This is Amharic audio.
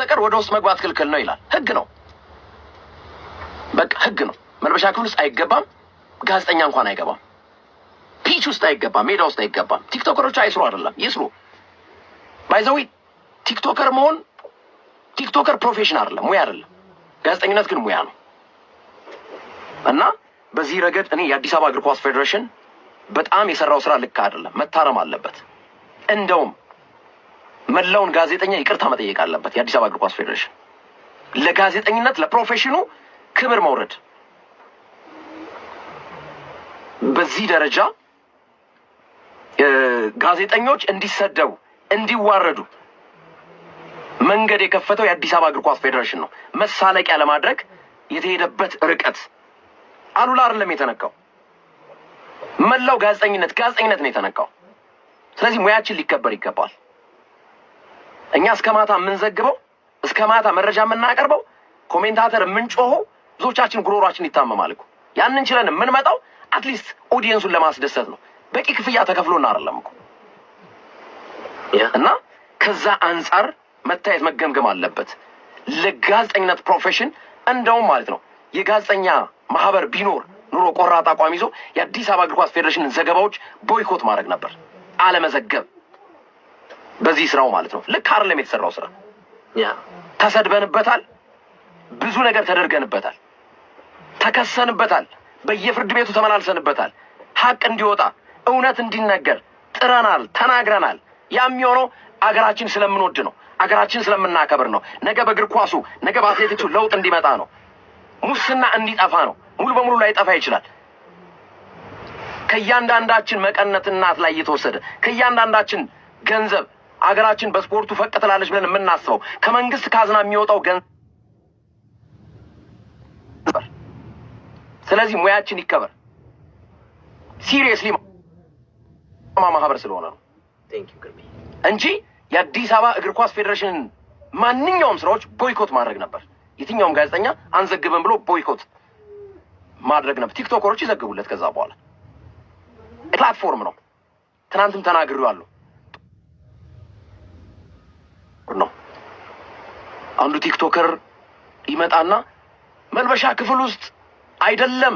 በስተቀር ወደ ውስጥ መግባት ክልክል ነው ይላል። ህግ ነው፣ በቃ ህግ ነው። መልበሻ ክፍል ውስጥ አይገባም። ጋዜጠኛ እንኳን አይገባም። ፒች ውስጥ አይገባም። ሜዳ ውስጥ አይገባም። ቲክቶከሮች አይስሩ አይደለም ይስሩ። ባይዘዊ ቲክቶከር መሆን ቲክቶከር ፕሮፌሽን አይደለም፣ ሙያ አይደለም። ጋዜጠኝነት ግን ሙያ ነው። እና በዚህ ረገድ እኔ የአዲስ አበባ እግር ኳስ ፌዴሬሽን በጣም የሰራው ስራ ልክ አይደለም፣ መታረም አለበት። እንደውም መላውን ጋዜጠኛ ይቅርታ መጠየቅ አለበት የአዲስ አበባ እግር ኳስ ፌዴሬሽን። ለጋዜጠኝነት ለፕሮፌሽኑ ክብር መውረድ በዚህ ደረጃ ጋዜጠኞች እንዲሰደቡ እንዲዋረዱ መንገድ የከፈተው የአዲስ አበባ እግር ኳስ ፌዴሬሽን ነው። መሳለቂያ ለማድረግ የተሄደበት ርቀት አሉላ አይደለም የተነካው፣ መላው ጋዜጠኝነት ነው የተነካው። ስለዚህ ሙያችን ሊከበር ይገባል። እኛ እስከ ማታ የምንዘግበው እስከ ማታ መረጃ የምናቀርበው ኮሜንታተር የምንጮኸው ብዙዎቻችን ጉሮሯችን ይታመማል እኮ። ያንን ችለን የምንመጣው አትሊስት ኦዲየንሱን ለማስደሰት ነው። በቂ ክፍያ ተከፍሎና አይደለም እኮ። እና ከዛ አንጻር መታየት መገምገም አለበት። ለጋዜጠኝነት ፕሮፌሽን እንደውም ማለት ነው የጋዜጠኛ ማህበር ቢኖር ኑሮ ቆራጥ አቋም ይዞ የአዲስ አበባ እግር ኳስ ፌዴሬሽንን ዘገባዎች ቦይኮት ማድረግ ነበር፣ አለመዘገብ። በዚህ ስራው ማለት ነው ልክ አይደለም የተሰራው ስራ። ተሰድበንበታል፣ ብዙ ነገር ተደርገንበታል፣ ተከሰንበታል፣ በየፍርድ ቤቱ ተመላልሰንበታል። ሀቅ እንዲወጣ እውነት እንዲነገር ጥረናል፣ ተናግረናል። ያም የሆነው አገራችን ስለምንወድ ነው፣ አገራችን ስለምናከብር ነው። ነገ በእግር ኳሱ ነገ በአትሌቲክሱ ለውጥ እንዲመጣ ነው። ሙስና እንዲጠፋ ነው። ሙሉ በሙሉ ላይ ጠፋ ይችላል። ከእያንዳንዳችን መቀነት እናት ላይ እየተወሰደ ከእያንዳንዳችን ገንዘብ አገራችን በስፖርቱ ፈቅ ትላለች ብለን የምናስበው ከመንግስት ካዝና የሚወጣው ገንዘብ። ስለዚህ ሙያችን ይከበር። ሲሪየስሊ ማህበር ስለሆነ ነው እንጂ የአዲስ አበባ እግር ኳስ ፌዴሬሽን ማንኛውም ስራዎች ቦይኮት ማድረግ ነበር። የትኛውም ጋዜጠኛ አንዘግብም ብሎ ቦይኮት ማድረግ ነበር። ቲክቶከሮች ይዘግቡለት። ከዛ በኋላ ፕላትፎርም ነው። ትናንትም ተናግሬዋለሁ ነው። አንዱ ቲክቶከር ይመጣና መልበሻ ክፍል ውስጥ አይደለም